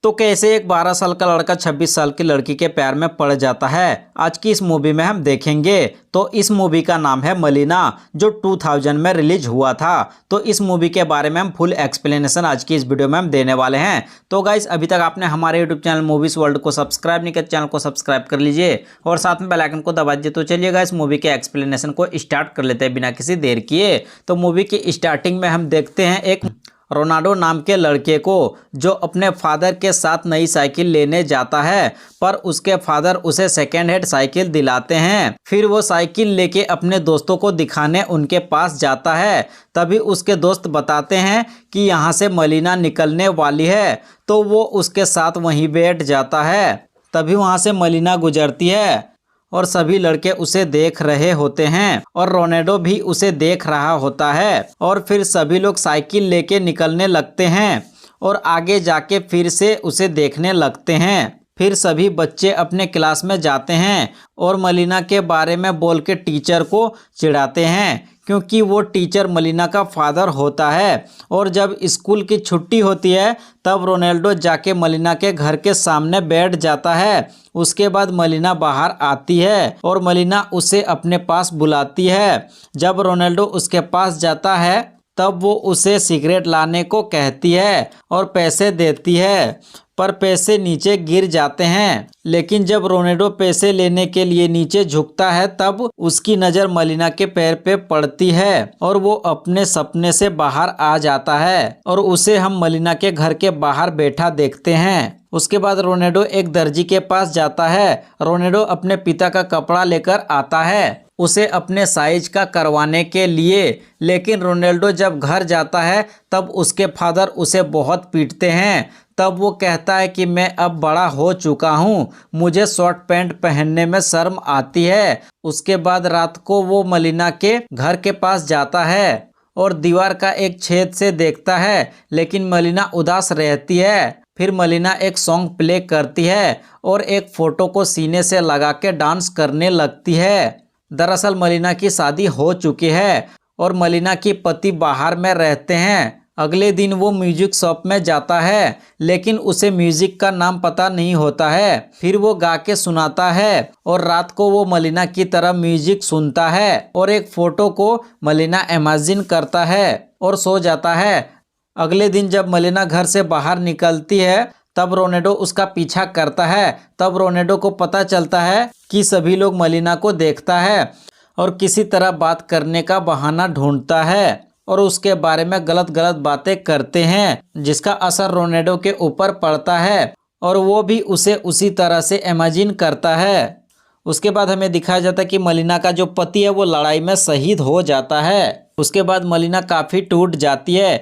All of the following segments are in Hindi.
तो कैसे एक 12 साल का लड़का 26 साल की लड़की के प्यार में पड़ जाता है, आज की इस मूवी में हम देखेंगे। तो इस मूवी का नाम है मलिना, जो 2000 में रिलीज हुआ था। तो इस मूवी के बारे में हम फुल एक्सप्लेनेशन आज की इस वीडियो में हम देने वाले हैं। तो गाइस, अभी तक आपने हमारे यूट्यूब चैनल मूवीज वर्ल्ड को सब्सक्राइब नहीं किया, चैनल को सब्सक्राइब कर लीजिए और साथ में बेल आइकन को दबा दीजिए। तो चलिए गाइस, मूवी के एक्सप्लेनेशन को स्टार्ट कर लेते हैं बिना किसी देर किए। तो मूवी की स्टार्टिंग में हम देखते हैं एक रोनाल्डो नाम के लड़के को, जो अपने फादर के साथ नई साइकिल लेने जाता है, पर उसके फादर उसे सेकेंड हैंड साइकिल दिलाते हैं। फिर वो साइकिल लेके अपने दोस्तों को दिखाने उनके पास जाता है। तभी उसके दोस्त बताते हैं कि यहाँ से मलिना निकलने वाली है, तो वो उसके साथ वहीं बैठ जाता है। तभी वहाँ से मलिना गुजरती है और सभी लड़के उसे देख रहे होते हैं और रोनाल्डो भी उसे देख रहा होता है। और फिर सभी लोग साइकिल लेके निकलने लगते हैं और आगे जाके फिर से उसे देखने लगते हैं। फिर सभी बच्चे अपने क्लास में जाते हैं और मलिना के बारे में बोल के टीचर को चिढ़ाते हैं, क्योंकि वो टीचर मलिना का फादर होता है। और जब स्कूल की छुट्टी होती है तब रोनाल्डो जाके मलिना के घर के सामने बैठ जाता है। उसके बाद मलिना बाहर आती है और मलिना उसे अपने पास बुलाती है। जब रोनाल्डो उसके पास जाता है तब वो उसे सिगरेट लाने को कहती है और पैसे देती है, पर पैसे नीचे गिर जाते हैं। लेकिन जब रोनाल्डो पैसे लेने के लिए नीचे झुकता है तब उसकी नज़र मलिना के पैर पे पड़ती है और वो अपने सपने से बाहर आ जाता है और उसे हम मलिना के घर के बाहर बैठा देखते हैं। उसके बाद रोनाल्डो एक दर्जी के पास जाता है। रोनाल्डो अपने पिता का कपड़ा लेकर आता है उसे अपने साइज का करवाने के लिए। लेकिन रोनाल्डो जब घर जाता है तब उसके फादर उसे बहुत पीटते हैं। तब वो कहता है कि मैं अब बड़ा हो चुका हूँ, मुझे शॉर्ट पैंट पहनने में शर्म आती है। उसके बाद रात को वो मलिना के घर के पास जाता है और दीवार का एक छेद से देखता है, लेकिन मलिना उदास रहती है। फिर मलिना एक सॉन्ग प्ले करती है और एक फोटो को सीने से लगा के डांस करने लगती है। दरअसल मलिना की शादी हो चुकी है और मलिना की पति बाहर में रहते हैं। अगले दिन वो म्यूजिक शॉप में जाता है, लेकिन उसे म्यूजिक का नाम पता नहीं होता है। फिर वो गा के सुनाता है और रात को वो मलिना की तरह म्यूजिक सुनता है और एक फोटो को मलिना इमेजिन करता है और सो जाता है। अगले दिन जब मलिना घर से बाहर निकलती है तब रोनाल्डो उसका पीछा करता है। तब रोनाल्डो को पता चलता है कि सभी लोग मलिना को देखता है और किसी तरह बात करने का बहाना ढूंढता है और उसके बारे में गलत गलत बातें करते हैं, जिसका असर रोनाल्डो के ऊपर पड़ता है और वो भी उसे उसी तरह से इमेजिन करता है। उसके बाद हमें दिखाया जाता है कि मलिना का जो पति है वो लड़ाई में शहीद हो जाता है। उसके बाद मलिना काफ़ी टूट जाती है,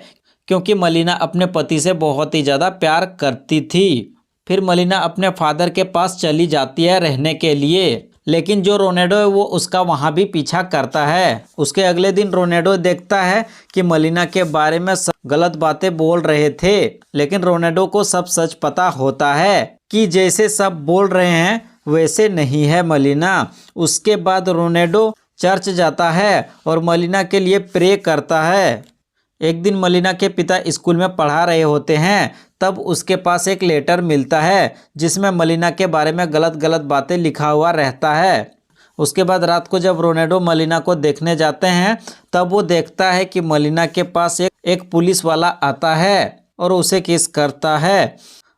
क्योंकि मलिना अपने पति से बहुत ही ज़्यादा प्यार करती थी। फिर मलिना अपने फादर के पास चली जाती है रहने के लिए, लेकिन जो रोनाल्डो है वो उसका वहाँ भी पीछा करता है। उसके अगले दिन रोनाल्डो देखता है कि मलिना के बारे में सब गलत बातें बोल रहे थे, लेकिन रोनाल्डो को सब सच पता होता है कि जैसे सब बोल रहे हैं वैसे नहीं है मलिना। उसके बाद रोनाल्डो चर्च जाता है और मलिना के लिए प्रे करता है। एक दिन मलिना के पिता स्कूल में पढ़ा रहे होते हैं, तब उसके पास एक लेटर मिलता है जिसमें मलिना के बारे में गलत गलत बातें लिखा हुआ रहता है। उसके बाद रात को जब रोनाल्डो मलिना को देखने जाते हैं तब वो देखता है कि मलिना के पास एक पुलिस वाला आता है और उसे किस करता है।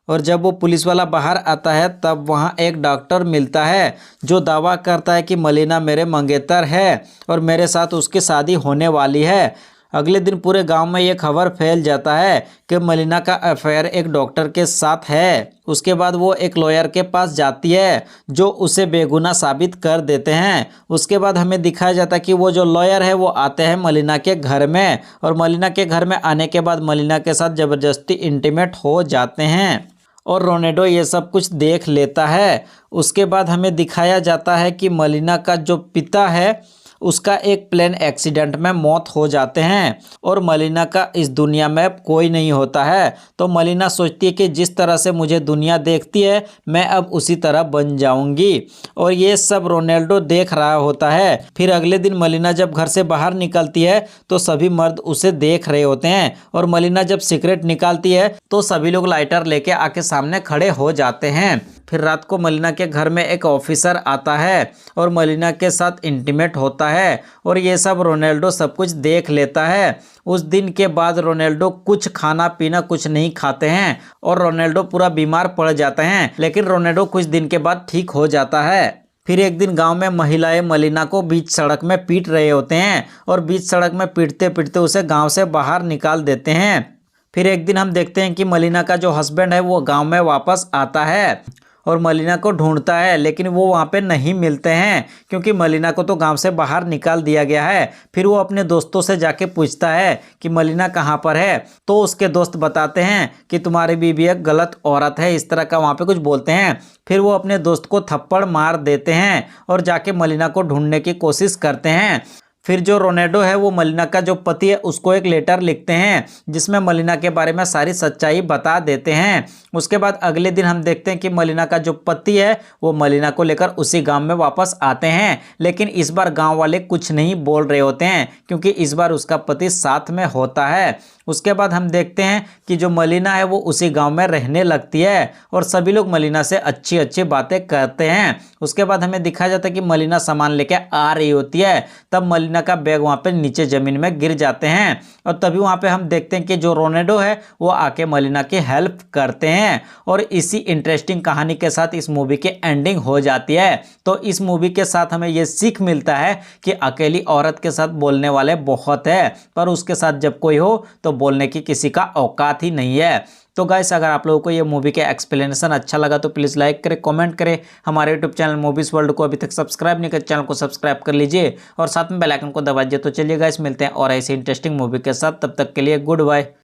और जब वो पुलिस वाला बाहर आता है तब वहाँ एक डॉक्टर मिलता है जो दावा करता है कि मलिना मेरे मंगेतर है और मेरे साथ उसकी शादी होने वाली है। अगले दिन पूरे गांव में ये खबर फैल जाता है कि मलिना का अफेयर एक डॉक्टर के साथ है। उसके बाद वो एक लॉयर के पास जाती है जो उसे बेगुनाह साबित कर देते हैं। उसके बाद हमें दिखाया जाता है कि वो जो लॉयर है वो आते हैं मलिना के घर में और मलिना के घर में आने के बाद मलिना के साथ ज़बरदस्ती इंटीमेट हो जाते हैं और रोनाल्डो ये सब कुछ देख लेता है। उसके बाद हमें दिखाया जाता है कि मलिना का जो पिता है उसका एक प्लेन एक्सीडेंट में मौत हो जाते हैं और मलिना का इस दुनिया में अब कोई नहीं होता है। तो मलिना सोचती है कि जिस तरह से मुझे दुनिया देखती है मैं अब उसी तरह बन जाऊंगी, और ये सब रोनाल्डो देख रहा होता है। फिर अगले दिन मलिना जब घर से बाहर निकलती है तो सभी मर्द उसे देख रहे होते हैं, और मलिना जब सिगरेट निकालती है तो सभी लोग लाइटर लेके आके सामने खड़े हो जाते हैं। फिर रात को मलिना के घर में एक ऑफिसर आता है और मलिना के साथ इंटीमेट होता है, और ये सब रोनाल्डो सब कुछ देख लेता है। उस दिन के बाद रोनाल्डो कुछ खाना पीना कुछ नहीं खाते हैं और रोनाल्डो पूरा बीमार पड़ जाते हैं, लेकिन रोनाल्डो कुछ दिन के बाद ठीक हो जाता है। फिर एक दिन गांव में महिलाएं मलिना को बीच सड़क में पीट रहे होते हैं, और बीच सड़क में पीटते पीटते उसे गांव से बाहर निकाल देते हैं। फिर एक दिन हम देखते हैं कि मलिना का जो हस्बैंड है वो गांव में वापस आता है और मलिना को ढूंढता है, लेकिन वो वहाँ पे नहीं मिलते हैं क्योंकि मलिना को तो गांव से बाहर निकाल दिया गया है। फिर वो अपने दोस्तों से जाके पूछता है कि मलिना कहाँ पर है, तो उसके दोस्त बताते हैं कि तुम्हारी बीवी एक गलत औरत है, इस तरह का वहाँ पे कुछ बोलते हैं। फिर वो अपने दोस्त को थप्पड़ मार देते हैं और जाके मलिना को ढूंढने की कोशिश करते हैं। फिर जो रोनाल्डो है वो मलिना का जो पति है उसको एक लेटर लिखते हैं जिसमें मलिना के बारे में सारी सच्चाई बता देते हैं। उसके बाद अगले दिन हम देखते हैं कि मलिना का जो पति है वो मलिना को लेकर उसी गांव में वापस आते हैं, लेकिन इस बार गांव वाले कुछ नहीं बोल रहे होते हैं क्योंकि इस बार उसका पति साथ में होता है। उसके बाद हम देखते हैं कि जो मलिना है वो उसी गांव में रहने लगती है और सभी लोग मलिना से अच्छी अच्छी बातें करते हैं। उसके बाद हमें दिखाया जाता है कि मलिना सामान लेके आ रही होती है, तब मलिना का बैग वहाँ पे नीचे जमीन में गिर जाते हैं, और तभी वहाँ पे हम देखते हैं कि जो रोनाल्डो है वो आके मलिना की हेल्प करते हैं। और इसी इंटरेस्टिंग कहानी के साथ इस मूवी की एंडिंग हो जाती है। तो इस मूवी के साथ हमें ये सीख मिलता है कि अकेली औरत के साथ बोलने वाले बहुत है, पर उसके साथ जब कोई हो तो बोलने की किसी का औकात ही नहीं है। तो गाइस, अगर आप लोगों को ये मूवी का एक्सप्लेनेशन अच्छा लगा तो प्लीज़ लाइक करें, कमेंट करें। हमारे यूट्यूब चैनल मूवीज वर्ल्ड को अभी तक सब्सक्राइब नहीं किया, चैनल को सब्सक्राइब कर लीजिए और साथ में बेल आइकन को दबा दीजिए। तो चलिए गाइस, मिलते हैं और ऐसे इंटरेस्टिंग मूवी के साथ, तब तक के लिए गुड बाय।